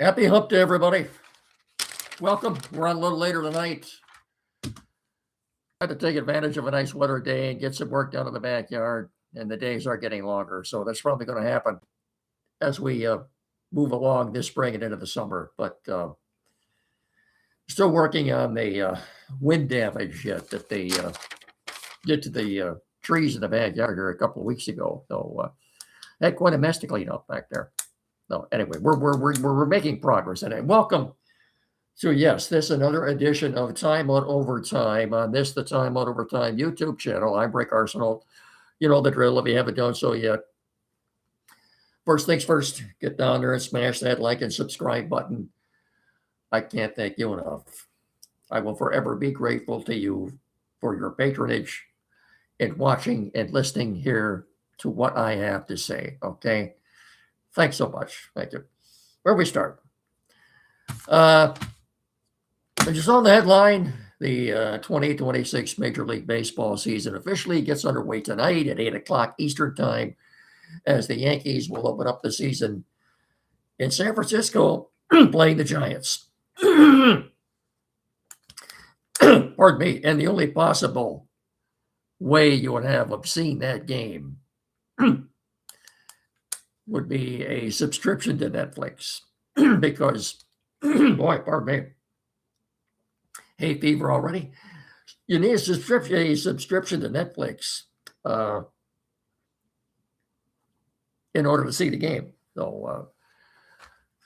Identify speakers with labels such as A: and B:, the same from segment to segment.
A: Happy hump to everybody. Welcome. We're on a little later tonight. Had to take advantage of a nice weather day and get some work done in the backyard, and the days are getting longer. So that's probably going to happen as we move along this spring and into the summer. But still working on the wind damage yet that they did to the trees in the backyard here a couple of weeks ago. So had quite a mess to clean up back there. No, anyway, we're making progress. And welcome. So yes, this is another edition of Time Out Overtime on the Time Out Overtime YouTube channel. I'm Rick Arsenal. You know the drill if you haven't done so yet. First things first, get down there and smash that like and subscribe button. I can't thank you enough. I will forever be grateful to you for your patronage in watching and listening here to what I have to say, okay? Thanks so much. Thank you. Where we start? I just saw the headline. The 2026 Major League Baseball season officially gets underway tonight at 8 o'clock Eastern Time as the Yankees will open up the season in San Francisco playing the Giants. Pardon me. And the only possible way you would have of seeing that game would be a subscription to Netflix because, boy, pardon me. Hay fever already. You need a subscription to Netflix in order to see the game. So,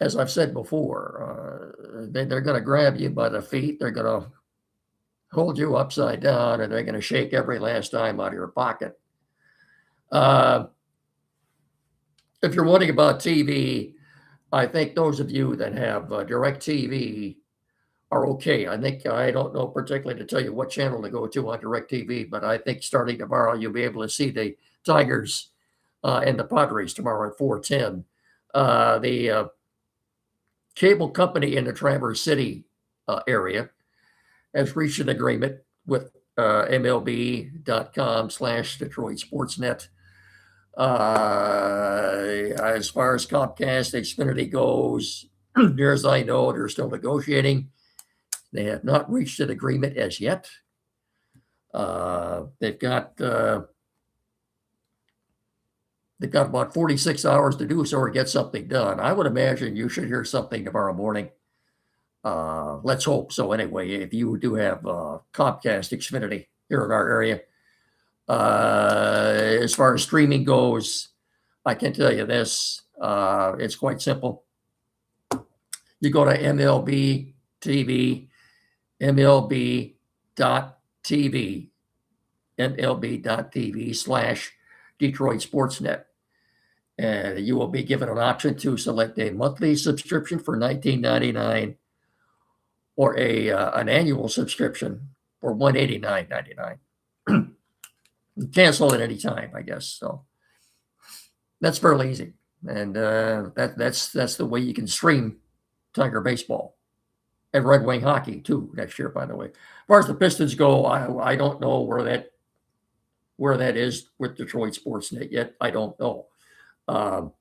A: as I've said before, they're going to grab you by the feet. They're going to hold you upside down, and they're going to shake every last dime out of your pocket. If you're wondering about TV, I think those of you that have DirecTV are okay. I don't know particularly to tell you what channel to go to on DirecTV, but I think starting tomorrow, you'll be able to see the Tigers and the Padres tomorrow at 4:10. The cable company in the Traverse City area has reached an agreement with MLB.com/Detroit Sportsnet. As far as Comcast, Xfinity goes, near as I know, they're still negotiating. They have not reached an agreement as yet. They've got about 46 hours to do so or get something done. I would imagine you should hear something tomorrow morning. Let's hope so. Anyway, if you do have Comcast, Xfinity here in our area, as far as streaming goes, I can tell you this: it's quite simple. You go to MLB TV. MLB.TV, MLB.TV/Detroit Sportsnet. And you will be given an option to select a monthly subscription for $19.99 or an annual subscription for $189.99. Cancel at any time, I guess. So that's fairly easy. And that's the way you can stream Tiger baseball. And Red Wing hockey too next year, by the way. As far as the Pistons go, I don't know where that is with Detroit Sportsnet yet. I don't know. No,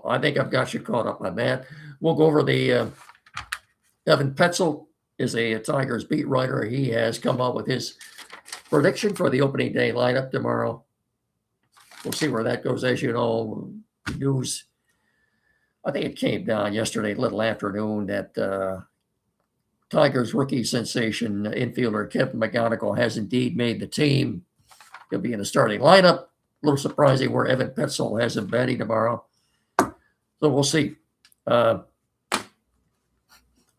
A: I think I've got you caught up on that. We'll go over the Evan Petzold is a Tigers beat writer. He has come out with his prediction for the opening day lineup tomorrow. We'll see where that goes. As you know, news, I think it came down yesterday, a little afternoon, that Tigers rookie sensation infielder Kevin McGonigal has indeed made the team. He'll be in the starting lineup. A little surprising where Evan Petzold has him batting tomorrow. So we'll see. I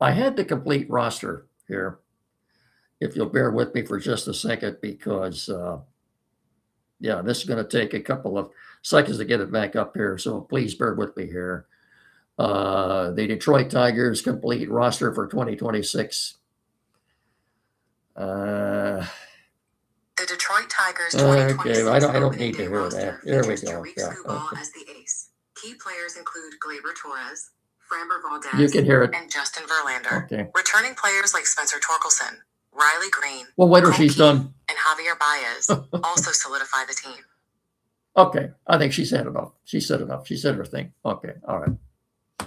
A: had the complete roster here, if you'll bear with me for just a second, because, this is going to take a couple of seconds to get it back up here. So please bear with me here. The Detroit Tigers complete roster for 2026.
B: The Detroit Tigers 2026
A: okay, I don't need to hear that. There we go. Yeah, okay.
B: As the ace. Key players include Gleyber Torres, Framber Valdez,
A: You can hear it.
B: and Justin Verlander.
A: Okay.
B: Returning players like Spencer Torkelson, Riley Green,
A: Well, wait till
B: Cole
A: she's
B: Keith,
A: done.
B: and Javier Baez also solidify the team.
A: Okay, I think she said enough. She said enough. She said her thing. Okay, all right.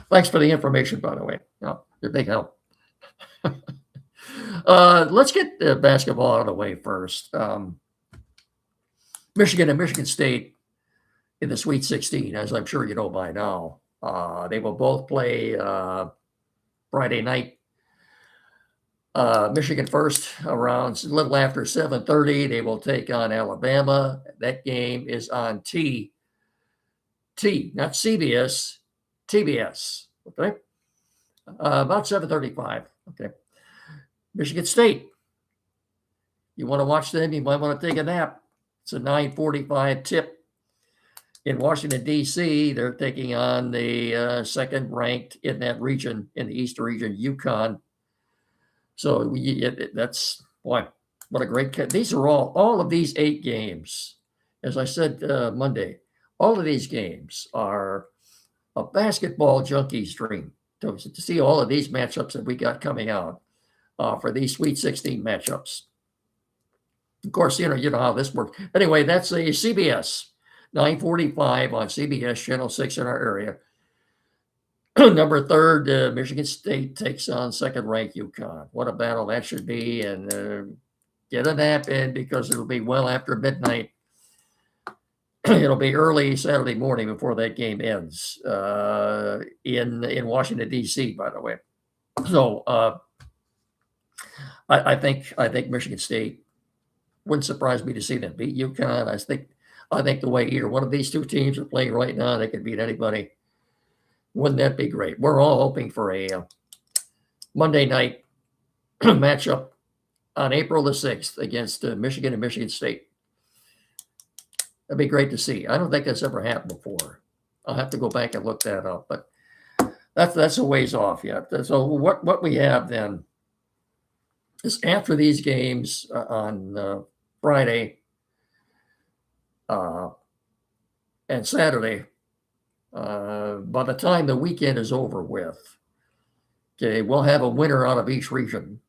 A: Thanks for the information, by the way. No, you're a big help. Let's get basketball out of the way first. Michigan and Michigan State in the Sweet 16, as I'm sure you know by now. They will both play Friday night. Michigan first around a little after 7:30. They will take on Alabama. That game is on not CBS, TBS. Okay, about 7:35. Okay, Michigan State. You want to watch them? You might want to take a nap. It's a 9:45 tip in Washington, D.C. They're taking on the second ranked in that region, in the Eastern region, UConn. So that's, boy, what a great cut. These are all of these 8 games, as I said Monday, all of these games are a basketball junkie's dream to see all of these matchups that we got coming out for these Sweet 16 matchups. Of course, you know how this works. Anyway, that's a CBS, 9:45 on CBS, Channel 6 in our area. Number third, Michigan State takes on second-ranked UConn. What a battle that should be, and get a nap in because it'll be well after midnight. It'll be early Saturday morning before that game ends in Washington, D.C., by the way. So I think Michigan State wouldn't surprise me to see them beat UConn. I think the way either one of these two teams are playing right now, they could beat anybody. Wouldn't that be great? We're all hoping for a Monday night matchup on April the 6th against Michigan and Michigan State. That'd be great to see. I don't think that's ever happened before. I'll have to go back and look that up, but that's a ways off yet. So what we have then is after these games on Friday and Saturday, by the time the weekend is over with, okay, we'll have a winner out of each region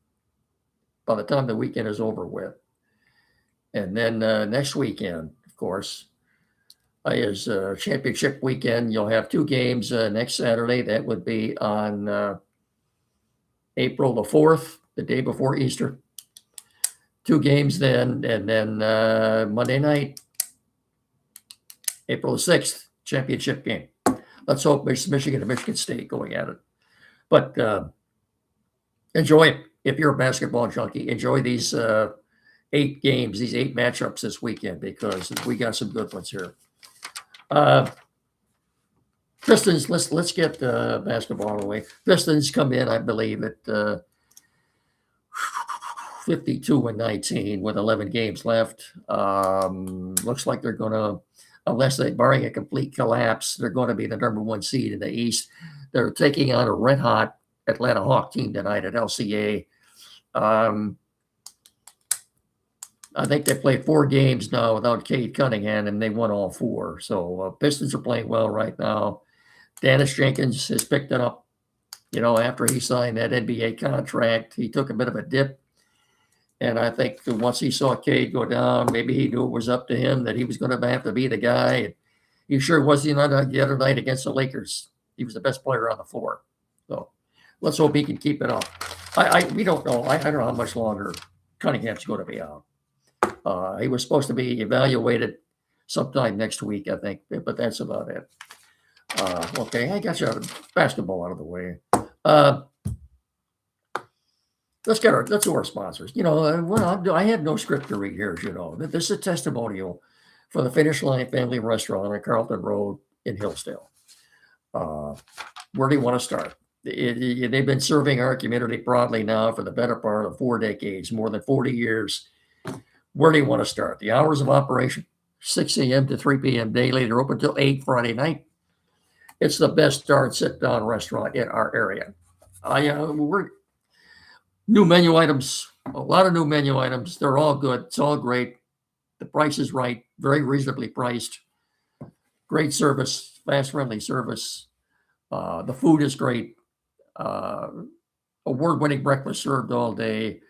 A: by the time the weekend is over with. And then next weekend, of course, is championship weekend. You'll have 2 games next Saturday. That would be on April the 4th, the day before Easter. 2 games then, and then Monday night, April the 6th, championship game. Let's hope it's Michigan and Michigan State going at it. But enjoy it. If you're a basketball junkie, enjoy these 8 games, these 8 matchups this weekend, because we got some good ones here. Pistons, let's get basketball away. Pistons come in, I believe, at 52-19 with 11 games left. Looks like they're going to, unless they, barring a complete collapse, they're going to be the number 1 seed in the East. They're taking on a red-hot Atlanta Hawk team tonight at LCA. I think they played 4 games now without Cade Cunningham, and they won all 4. So Pistons are playing well right now. Dennis Jenkins has picked it up. You know, after he signed that NBA contract, he took a bit of a dip. And I think once he saw Cade go down, maybe he knew it was up to him, that he was going to have to be the guy. And he sure was the other night against the Lakers. He was the best player on the floor. So let's hope he can keep it up. We don't know. I don't know how much longer Cunningham's going to be out. He was supposed to be evaluated sometime next week, I think, but that's about it. Okay, I got your basketball out of the way. Let's do our sponsors. You know, I have no script to read here, as you know. This is a testimonial for the Finish Line Family Restaurant on Carlton Road in Hillsdale. Where do you want to start? They've been serving our community broadly now for the better part of 4 decades, more than 40 years. Where do you want to start? The hours of operation, 6 a.m. to 3 p.m. daily. They're open till 8 Friday night. It's the best darn sit-down restaurant in our area. We're new menu items, a lot of new menu items. They're all good. It's all great. The price is right, very reasonably priced. Great service, fast, friendly service. The food is great. Award-winning breakfast served all day.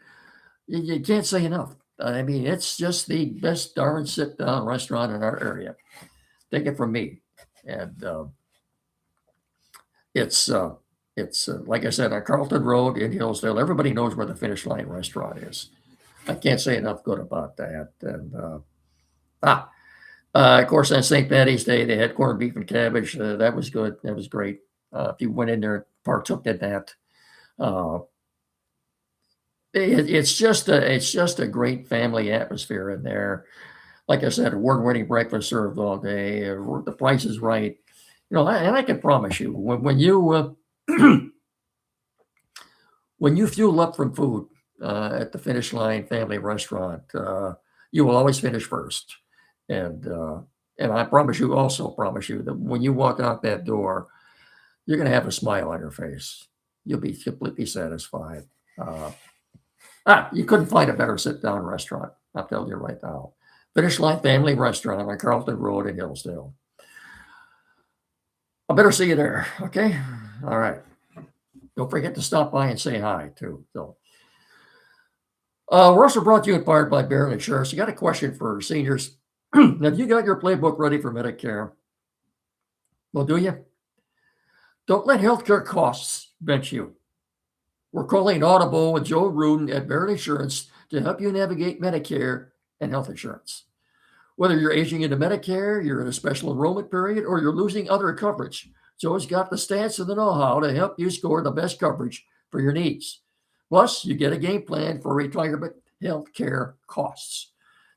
A: You can't say enough. I mean, it's just the best darn sit-down restaurant in our area. Take it from me. And It's like I said, on Carlton Road in Hillsdale. Everybody knows where the Finish Line restaurant is. I can't say enough good about that. And of course, on St. Patty's Day, they had corned beef and cabbage. That was good. That was great. If you went in there and partook in that, uh, it's just a great family atmosphere in there. Like I said, award-winning breakfast served all day. The price is right. And I can promise you, when you when you fuel up from food at the Finish Line Family Restaurant, you will always finish first. And I promise you, also promise you that when you walk out that door, you're going to have a smile on your face. You'll be completely satisfied. You couldn't find a better sit-down restaurant. I'll tell you right now. Finish Line Family Restaurant on Carlton Road in Hillsdale. I better see you there. Okay. All right. Don't forget to stop by and say hi too. So, we're also brought to you in part by Barrett Insurance. You got a question for seniors? Have you got your playbook ready for Medicare? Well, do you? Don't let healthcare costs bench you. We're calling Audible with Joe Rudin at Barrett Insurance to help you navigate Medicare and health insurance. Whether you're aging into Medicare, you're in a special enrollment period, or you're losing other coverage, Joe's got the stats and the know-how to help you score the best coverage for your needs. Plus, you get a game plan for retirement health care costs.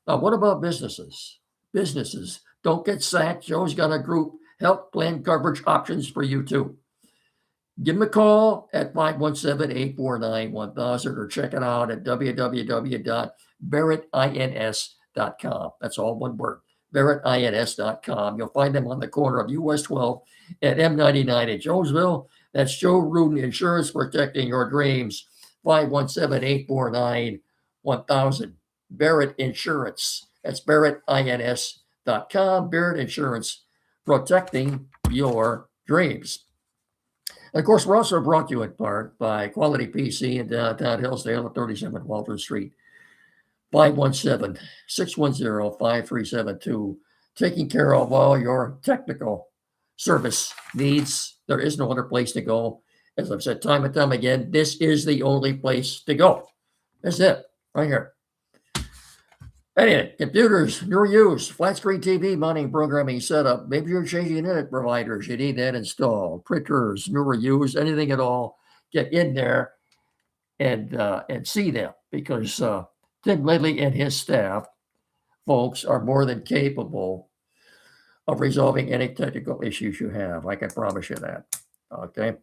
A: Now, what about businesses? Businesses, don't get sacked. Joe's got a group health plan coverage options for you too. Give him a call at 517-849-1000 or check it out at www.barrettins.com. That's all one word, barrettins.com. You'll find them on the corner of US 12 at M99 in Jonesville. That's Joe Rudin Insurance, protecting your dreams. 517-849-1000. Barrett Insurance. That's barrettins.com. Barrett Insurance, protecting your dreams. And of course, we're also brought to you in part by Quality PC in downtown Hillsdale at 37 Walter Street. 517-610-5372. Taking care of all your technical service needs. There is no other place to go. As I've said time and time again, this is the only place to go. That's it, right here. Anyway, computers, your use, flat screen TV, mounting, programming setup. Maybe you're changing internet providers. You need that installed. Printers, newer use, anything at all. Get in there and see them, because Tim Ledley and his staff, folks, are more than capable of resolving any technical issues you have. I can promise you that. Okay.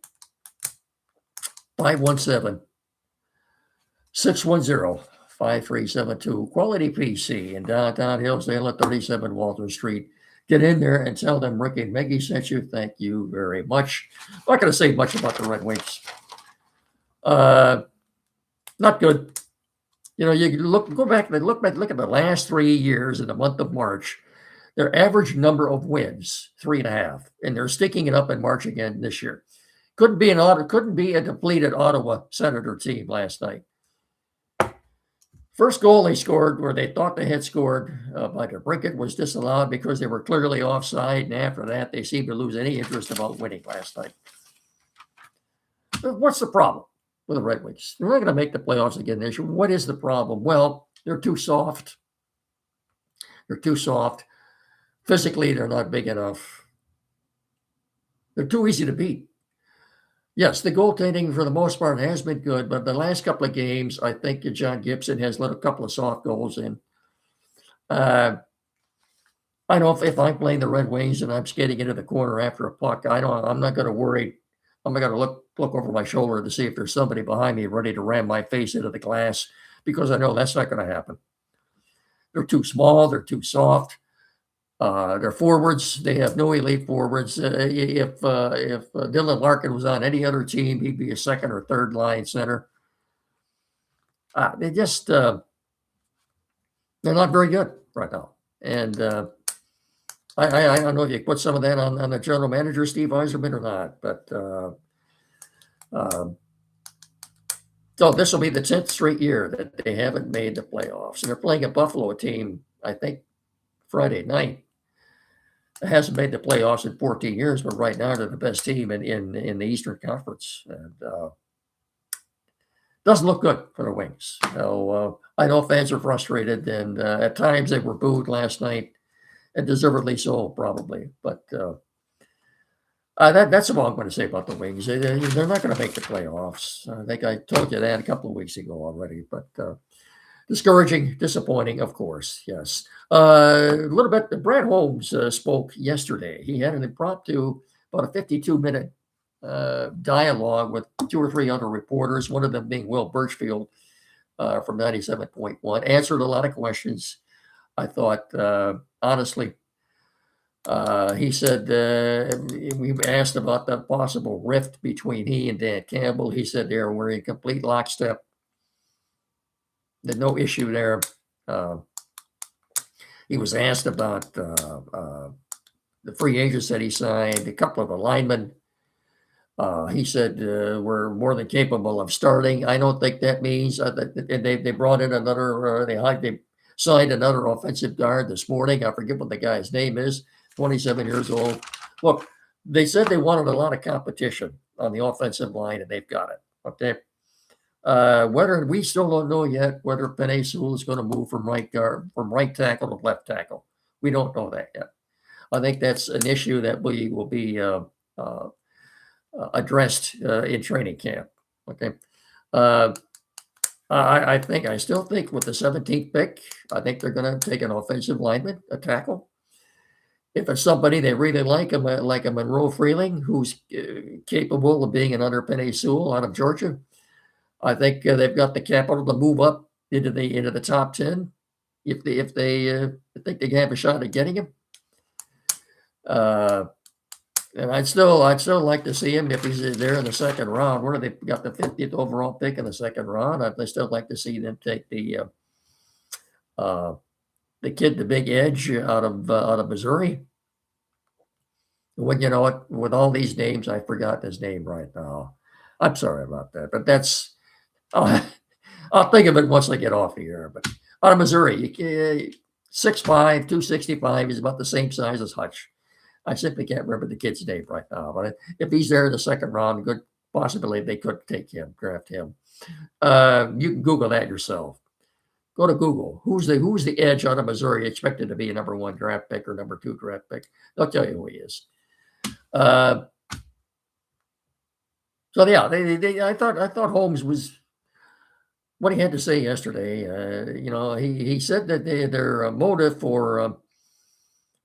A: 517-610-5372. Quality PC in downtown Hillsdale at 37 Walter Street. Get in there and tell them Rick and Meggie sent you. Thank you very much. I'm not going to say much about the Red Wings. Not good. You go back and look at the last 3 years in the month of March. Their average number of wins, 3.5, and they're sticking it up in March again this year. Couldn't be a depleted Ottawa Senator team last night. First goal they scored, where they thought they had scored by DeBrincat, was disallowed because they were clearly offside, and after that, they seemed to lose any interest about winning last night. What's the problem with the Red Wings? They're not going to make the playoffs again this year. What is the problem? Well, they're too soft. They're too soft. Physically, they're not big enough. They're too easy to beat. Yes, the goaltending for the most part has been good, but the last couple of games, I think John Gibson has let a couple of soft goals in. I know if I'm playing the Red Wings and I'm skating into the corner after a puck, I'm not going to worry. I'm not going to look over my shoulder to see if there's somebody behind me ready to ram my face into the glass, because I know that's not going to happen. They're too small. They're too soft. Their forwards, they have no elite forwards. If Dylan Larkin was on any other team, he'd be a second or third line center. They're not very good right now. And I don't know if you put some of that on the general manager, Steve Yzerman, or not. But so this will be the 10th straight year that they haven't made the playoffs. And they're playing a Buffalo team, I think, Friday night. hasn't made the playoffs in 14 years, but right now they're the best team in the Eastern Conference. And doesn't look good for the Wings. So I know fans are frustrated, and at times they were booed last night, and deservedly so, probably. But that's all I'm going to say about the Wings. They're not going to make the playoffs. I think I told you that a couple of weeks ago already. But discouraging, disappointing, of course. Yes. A little bit. Brad Holmes spoke yesterday. He had an impromptu, about a 52-minute dialogue with 2 or 3 other reporters, one of them being Will Birchfield from 97.1. Answered a lot of questions. I thought, honestly, he said, we asked about the possible rift between he and Dan Campbell. He said they were in complete lockstep. There's no issue there. He was asked about the free agents that he signed, a couple of the linemen. He said we're more than capable of starting. I don't think that means they brought in another. They signed another offensive guard this morning. I forget what the guy's name is. 27 years old. Look, they said they wanted a lot of competition on the offensive line, and they've got it. Okay. Whether we still don't know yet whether Penei Sewell is going to move from right tackle to left tackle. We don't know that yet. I think that's an issue that will be addressed in training camp. Okay. I still think with the 17th pick, I think they're going to take an offensive lineman, a tackle. If it's somebody they really like a Monroe Freeling, who's capable of being another Penei Sewell out of Georgia, I think they've got the capital to move up into the top 10 if they think they can have a shot at getting him. And I'd still like to see him if he's there in the second round. Where they got the 50th overall pick in the second round? I'd still like to see them take the kid, the big edge out of Missouri. When you know what, with all these names, I forgot his name right now. I'm sorry about that, but that's I'll think of it once I get off the air. But out of Missouri, 6'5", 265, he's about the same size as Hutch. I simply can't remember the kid's name right now. But if he's there in the second round, good possibility they could take him, draft him. You can Google that yourself. Go to Google. Who's the edge out of Missouri expected to be a number 1 draft pick or number 2 draft pick? They'll tell you who he is. So yeah, I thought Holmes was what he had to say yesterday. He said that their motive for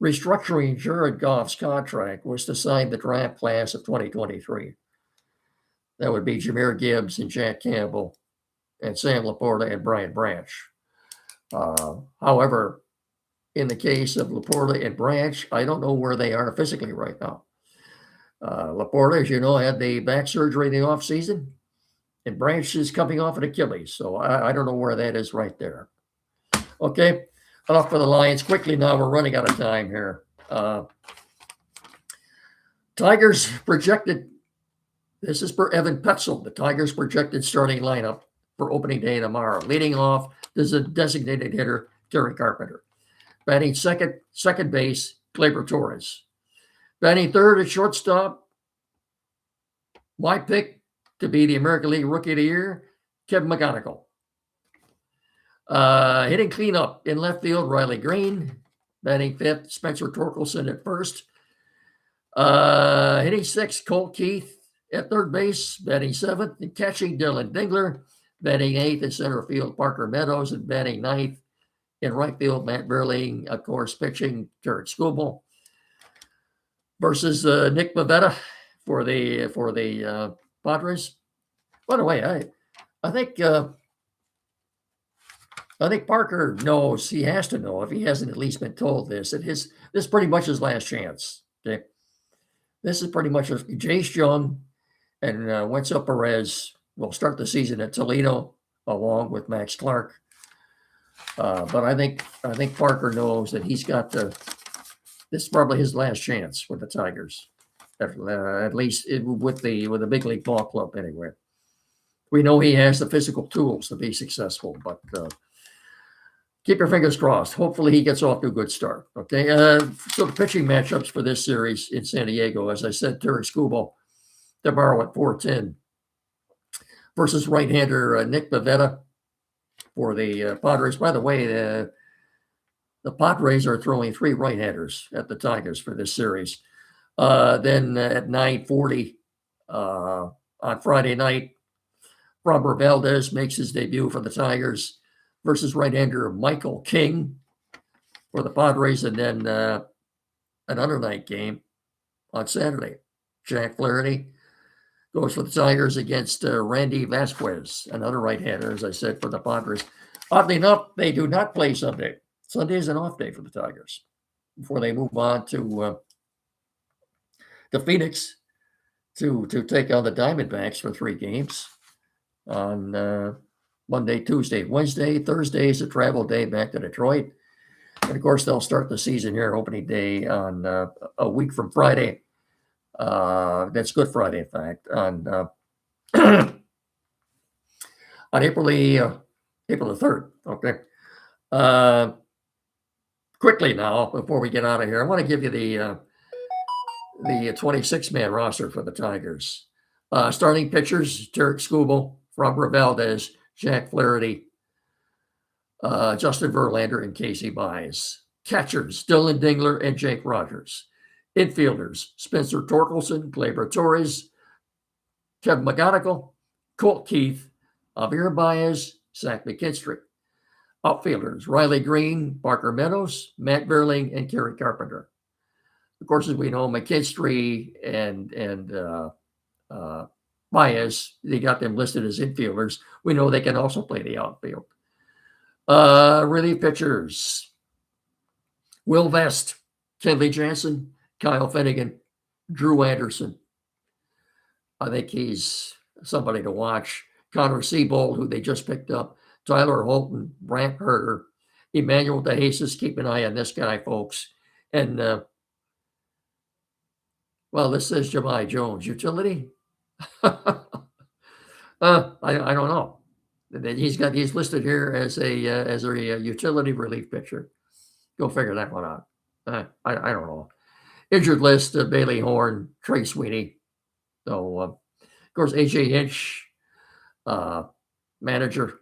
A: restructuring Jared Goff's contract was to sign the draft class of 2023. That would be Jahmyr Gibbs and Jack Campbell and Sam Laporta and Brian Branch. However, in the case of Laporta and Branch, I don't know where they are physically right now. Laporta, as you know, had the back surgery in the offseason, and Branch is coming off an Achilles. So I don't know where that is right there. Okay, enough for the Lions. Quickly now, we're running out of time here. Tigers projected, this is per Evan Petzel, the Tigers projected starting lineup for opening day tomorrow. Leading off is a designated hitter, Terry Carpenter. Batting second base, Gleyber Torres. Batting third at shortstop, my pick to be the American League Rookie of the Year, Kevin McGonigal. Hitting cleanup in left field, Riley Green. Batting fifth, Spencer Torkelson at first. Hitting sixth, Colt Keith at third base. Batting seventh, and catching Dylan Dingler. Batting eighth in center field, Parker Meadows. And batting ninth in right field, Matt Burling. Of course, pitching, Jared Skubal. Versus Nick Pivetta for the Padres. By the way, I think Parker knows, he has to know, if he hasn't at least been told this, that this is pretty much his last chance. Okay, this is pretty much Jace Jung and Wenzel Perez will start the season at Toledo along with Max Clark. But I think Parker knows that he's got this is probably his last chance with the Tigers, at least with the big league ball club. Anyway, we know he has the physical tools to be successful, but keep your fingers crossed. Hopefully he gets off to a good start. Okay. So the pitching matchups for this series in San Diego, as I said, Tarik Skubal tomorrow at 4:10 versus right-hander Nick Pivetta for the Padres. By the way, the Padres are throwing 3 right-handers at the Tigers for this series. Then at 9:40 on Friday night, Framber Valdez makes his debut for the Tigers versus right-hander Michael King for the Padres. And then another night game on Saturday. Jack Flaherty goes for the Tigers against Randy Vasquez, another right-hander, as I said, for the Padres. Oddly enough, they do not play Sunday. Sunday is an off day for the Tigers before they move on to Phoenix to take on the Diamondbacks for 3 games on Monday, Tuesday, Wednesday. Thursday is a travel day back to Detroit. And of course, they'll start the season here, opening day on a week from Friday. That's Good Friday, in fact, on on April the 3rd. Okay. Quickly now, before we get out of here, I want to give you the 26-man roster for the Tigers. Starting pitchers: Tarik Skubal, Framber Valdez, Jack Flaherty, Justin Verlander, and Casey Mize. Catchers: Dylan Dingler and Jake Rogers. Infielders: Spencer Torkelson, Gleyber Torres, Kevin McGonigal, Colt Keith, Javier Baez, Zach McKinstry. Outfielders: Riley Green, Parker Meadows, Matt Vierling, and Kerry Carpenter. Of course, as we know, McKinstry and Baez, they got them listed as infielders. We know they can also play the outfield. Relief pitchers: Will Vest, Kenley Jansen, Kyle Finnegan, Drew Anderson. I think he's somebody to watch. Connor Seabold, who they just picked up, Tyler Holton, Brant Herter, Emmanuel DeJesus. Keep an eye on this guy, folks. And, this says Jahmai Jones. Utility? I don't know. He's listed here as a utility relief pitcher. Go figure that one out. I don't know. Injured list: Bailey Horn, Trey Sweeney. So, of course, AJ Hinch, manager.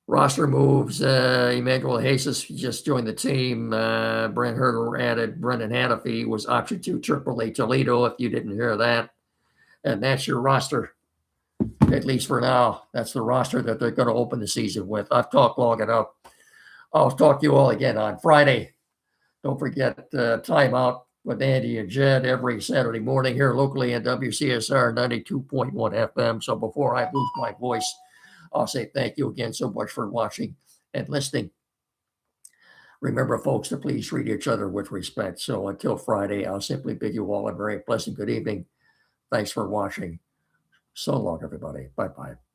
A: Roster moves: Emmanuel DeJesus just joined the team. Brent Herter added. Brendan Hanafy was optioned to AAA Toledo, if you didn't hear that. And that's your roster, at least for now. That's the roster that they're going to open the season with. I've talked long enough. I'll talk to you all again on Friday. Don't forget Time Out with Andy and Jed every Saturday morning here locally at WCSR 92.1 FM. So before I lose my voice, I'll say thank you again so much for watching and listening. Remember, folks, to please treat each other with respect. So until Friday, I'll simply bid you all a very pleasant good evening. Thanks for watching. So long, everybody. Bye-bye.